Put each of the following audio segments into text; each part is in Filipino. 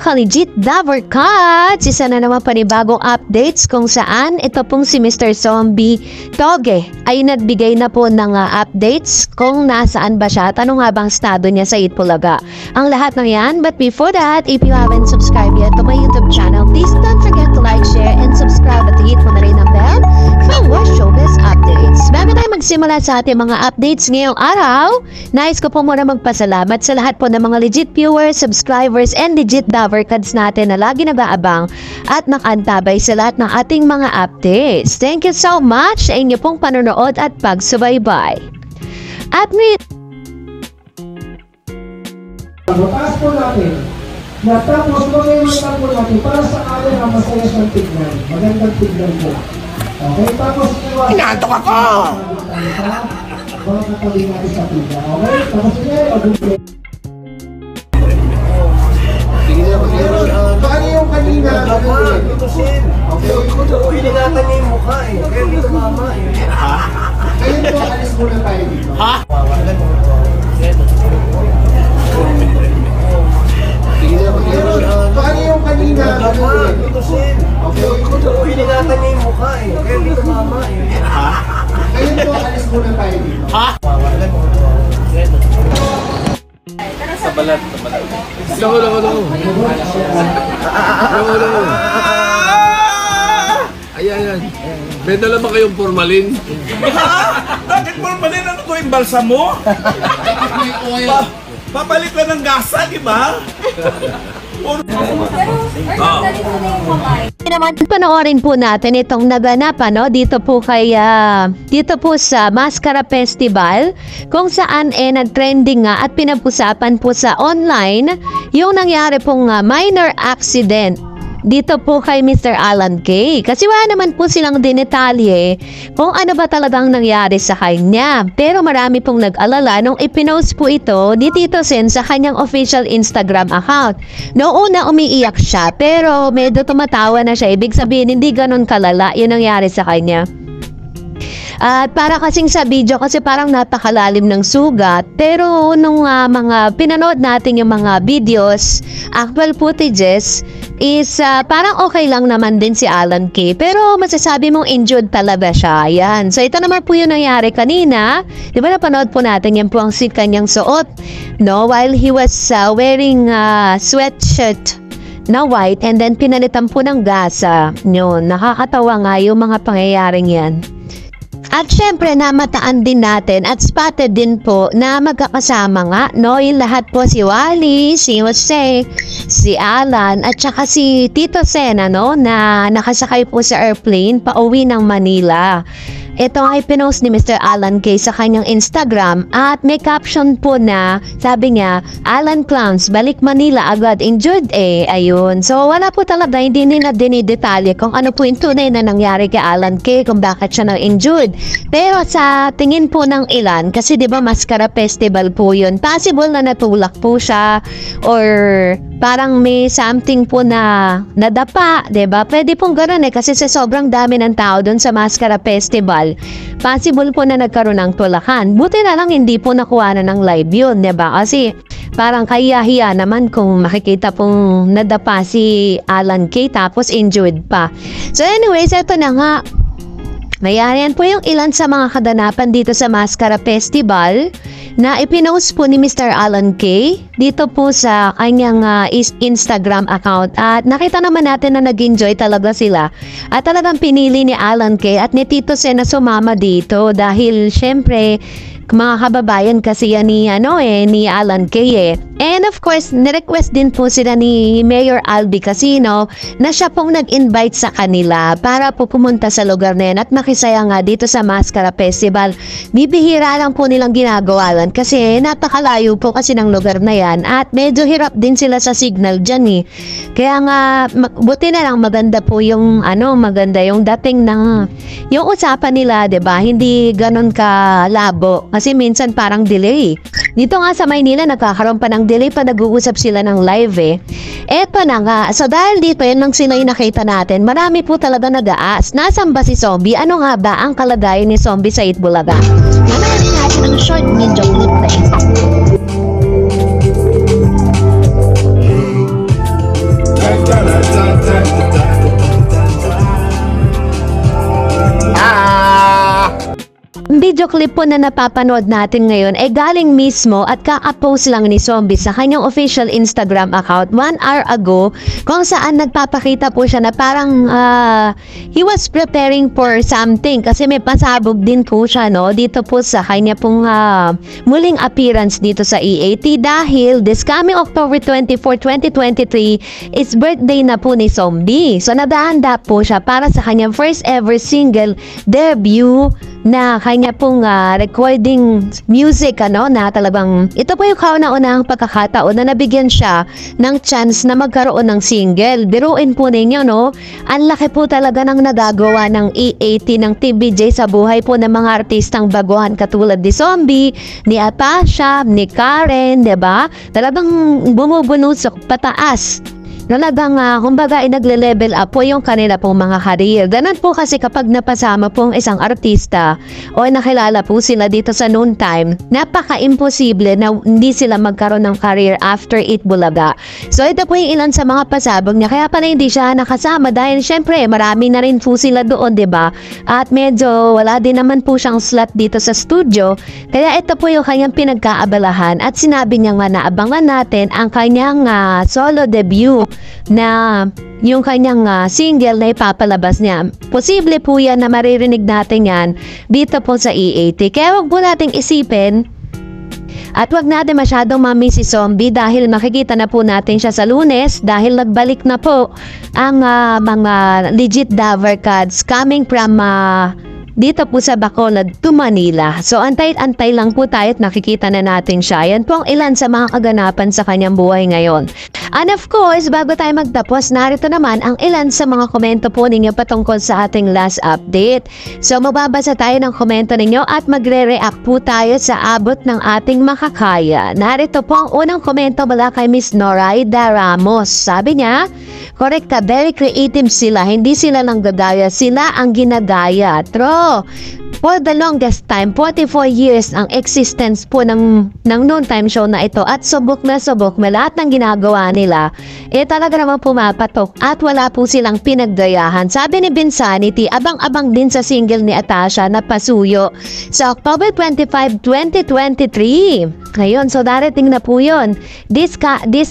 ka-legit Daver Cuts! Isa na naman panibagong updates kung saan ito pong si Mr. Zombie Toge ay nagbigay na po ng updates kung nasaan ba siya. Tanong nga bang estado niya sa Itbulaga. Ang lahat ng yan, but before that, if you haven't subscribed yet to my YouTube channel, please don't forget to like, share, and subscribe at hit mo na rin ang bell for more showbiz updates. Bago tayo magsimula sa ating mga updates ngayong araw, nais ko po muna magpasalamat sa lahat po ng mga legit viewers, subscribers, and legit Daver Cuts natin na lagi nag-aabang at nakaantabay sa lahat ng ating mga updates. Thank you so much sa inyo pong panonood at pagsubaybay. At taas po natin. Natapos mag-iwan po natin para sa akin ang masaya siyang tignan. Magandang tignan po. Okay, tapos inaantok ako! Mga katabi natin sa pila. Okay, tapos niya mag-uwi. Paano yung kanina? Okay, Piningatan niya yung mukha eh. Kaya hindi tumama eh. ngayon po, alis muna tayo dito. Ha? Paano yung kanina? Okay, Piningatan niya yung mukha eh. Kaya hindi tumama eh. ngayon po, alis muna tayo dito. Ha? Sa balat. Lango. Ayan. May dala ba kayong formalin? Bakit formalin? Ano to yung balsamo? Papalit ka ng gasa, di ba? panoorin po natin itong naganap dito po sa Mascara Festival kung saan nag-trending nga at pinapusapan po sa online yung nangyari pong minor accident dito po kay Mr. Alan Kay. Kasi wala naman po silang dinetalye kung ano ba talagang nangyari sa kanya. Pero marami pong nag-alala nung ipinost po ito ni Tito Sen sa kanyang official Instagram account. Noong una umiiyak siya pero medyo tumatawa na siya. Ibig sabihin hindi ganun kalala yung nangyari sa kanya. At para kasing sa video kasi parang napakalalim ng sugat, pero nung mga pinanood natin yung mga videos, actual footages is parang okay lang naman din si Alan Kay, pero masasabi mong injured talaga siya. Yan. So ito naman po yung nangyari kanina. Di ba napanood po natin yan po ang kanyang suot, no? While he was wearing sweatshirt na white and then pinalitan po ng gasa. Yun, nakakatawa nga yung mga pangyayaring yan. At syempre namataan din natin at spotted din po na magkakasama nga, no? Yung lahat po si Wally, si Jose, si Alan at saka si Tito Sen, no? Na nakasakay po sa airplane pauwi ng Manila. Ito ay pinost ni Mr. Alan Kay sa kanyang Instagram at may caption po na sabi niya, Alan Clowns, balik Manila agad, injured ayun. So wala po talaga, hindi nila dinidetalye kung ano po yung tunay na nangyari kay Alan Kay, kung bakit siya na-injured. Pero sa tingin po ng ilan, kasi di ba Mascara Festival po yun, possible na natulak po siya or parang may something po na nadapa, di ba? Pwede pong gano'n kasi sa sobrang dami ng tao doon sa Mascara Festival, possible po na nagkaroon ng tulakan. Buti na lang hindi po nakuha na ng live yun, diba? Kasi parang kahiya-hiya naman kung makikita pong nadapa si Alan Kay tapos injured pa. So anyways, eto na nga. Mayroon po yung ilan sa mga kadanapan dito sa Mascara Festival na ipinost po ni Mr. Alan Kay dito po sa kanyang Instagram account. At nakita naman natin na nag-enjoy talaga sila. At talagang pinili ni Alan Kay at ni Tito Sen na sumama dito dahil syempre mga kababayan kasi yan ni Alan Kay And of course, nirequest din po sila ni Mayor Albi Casino na siya pong nag-invite sa kanila para po pumunta sa lugar na yan at makisaya nga dito sa Mascara Festival. Bibihira lang po nilang ginagawa yan kasi napakalayo po kasi ng lugar na yan at medyo hirap din sila sa signal dyan Kaya nga, buti na lang maganda po yung maganda yung dating ng yung usapan nila, 'di ba? Hindi ganoon ka labo kasi minsan parang delay. Dito nga sa Maynila nagkakaroon pa ng delay pa nag-uusap sila ng live Eto na nga. So dahil dito yan lang sila yung nakita natin, marami po talaga nag-aas. Nasaan ba si Zombie? Ano nga ba ang kalagayan ni Zombie sa Itbulaga? Manoodin natin ang short video clip na ito. po na napapanood natin ngayon ay galing mismo at kaka-post lang ni Zombie sa kanyang official Instagram account 1 hour ago kung saan nagpapakita po siya na parang he was preparing for something kasi may pasabog din po siya dito po sa kanya pong muling appearance dito sa EAT dahil this coming October 24, 2023 is birthday na po ni Zombie. So nadahanda po siya para sa kanyang first ever single debut na kanya pong recording music na talagang ito po yung kauna-unahang pagkakataon na nabigyan siya ng chance na magkaroon ng single. Biruin po ninyo ang laki po talaga ng nagagawa ng EAT ng TVJ sa buhay po ng mga artistang baguhan katulad ni Zombie, ni Atasha, ni Karen, diba? Talagang bumubunusok pataas. Talagang kumbaga ay nagle-level up po yung kanila pong mga career. Ganun po kasi kapag napasama pong isang artista o nakilala po sila dito sa noon time, napaka-imposible na hindi sila magkaroon ng career after It Bulaga. So ito po yung ilan sa mga pasabog niya. Kaya pala hindi siya nakasama dahil syempre marami na rin po sila doon, diba? At medyo wala din naman po siyang slot dito sa studio. Kaya ito po yung kanyang pinagkaabalahan at sinabi niya nga na abangan natin ang kanyang solo debut na yung kanyang single na ipapalabas niya. Posible po yan na maririnig natin yan dito po sa EAT. Kaya wag po nating isipin at wag natin masyadong mamiss si Zombie dahil makikita na po natin siya sa Lunes dahil nagbalik na po ang mga legit Daver Cats coming from dito po sa Bacolod to Manila. So antay-antay lang po tayo at nakikita na natin siya. Yan po ang ilan sa mga kaganapan sa kanyang buhay ngayon. And of course, bago tayo magtapos, narito naman ang ilan sa mga komento po ninyo patungkol sa ating last update. So mababasa tayo ng komento ninyo at magre-react po tayo sa abot ng ating makakaya. Narito po ang unang komento mula kay Miss Noraida Ramos. Sabi niya, correct ka, very creative sila. Hindi sila lang gagaya, sila ang ginagaya. True. For the longest time, 44 years ang existence po ng noontime show na ito at subok na subok na lahat ng ginagawa nila, talaga naman pumapatok at wala po silang pinagdayahan. Sabi ni Vinsanity, abang-abang din sa single ni Atasha na Pasuyo sa October 25, 2023. Ngayon, so darating na po yun. This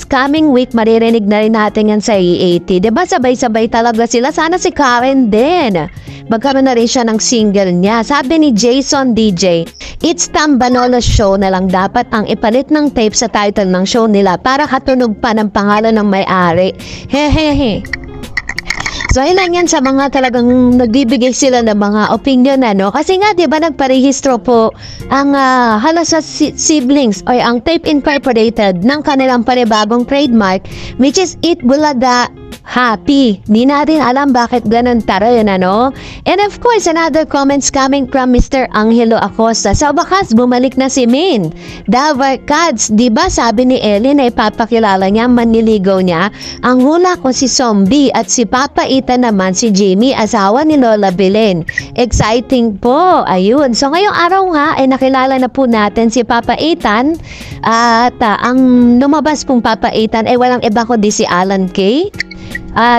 coming week, maririnig na rin natin yan sa EAT. Diba sabay-sabay talaga sila? Sana si Karen din magkaroon na rin siya ng single niya. Sabi ni Jason DJ, it's Tambanolo show na lang dapat ang ipalit ng tape sa title ng show nila para katunog pa ng pangalan ng may-ari. Hehehe. So, ilan yan sa mga talagang nagbibigay sila ng mga opinion Kasi nga, di ba, nagparehistro po ang halos sa siblings o ang Tape Incorporated ng kanilang panibagong trademark, which is It Bulaga Happy. Di natin alam bakit ganun yun, And of course, another comments coming from Mr. Angelo Acosta. Sa wakas, bumalik na si Min. Daver Cats, di ba sabi ni Ellie na ipapakilala niya manliligaw niya? Ang hula ko si Zombie at si Papa Ethan naman si Jamie, asawa ni Lola Belen. Exciting po. Ayun. So ngayong araw nga ay nakilala na po natin si Papa Ethan at ang lumabas pong Papa Ethan ay walang iba kundi si Alan Kay.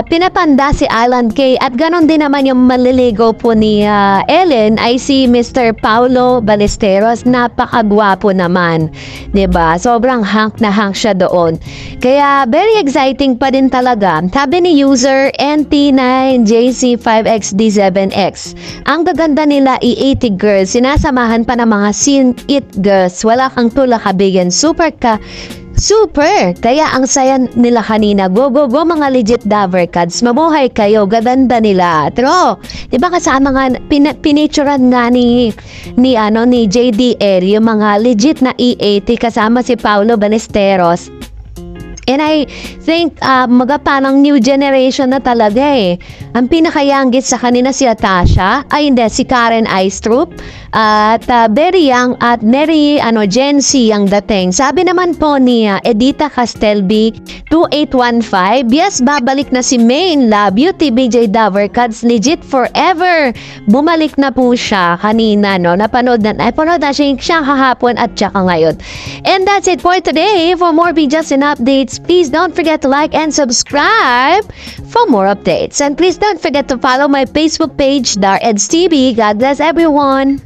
Pinapanda si Alan Kay at ganon din naman yung maliligaw po ni Ellen ay si Mr. Paulo Ballesteros. Napakagwapo naman, diba? Sobrang hank na hank siya doon. Kaya very exciting pa din talaga. Sabi ni user NT9JC5XD7X, ang gaganda nila E80 girls, sinasamahan pa ng mga Sin It girls. Wala kang tulak kabigan. Super! Kaya ang saya nila kanina. Go, go, go mga legit Daver Cats. Mabuhay kayo. Gaganda nila. Pero, di ba kasama nga, pinicturan nga ni JDL, yung mga legit na E80 kasama si Paulo Ballesteros. And I think parang new generation na talaga Ang pinakayanggit sa kanina si Atasha, si Karen Aistrup at very young at very Gen Z ang dating. Sabi naman po ni Edita Castelbi 2815, yes, babalik na si Main. Love you TBJ Daver Cats, legit forever. Bumalik na po siya kanina napanood na siya kahapon at saka ngayon. And that's it for today. For more videos and updates, please don't forget to like and subscribe for more updates. And please don't forget to follow my Facebook page, DarEdsTV. God bless everyone.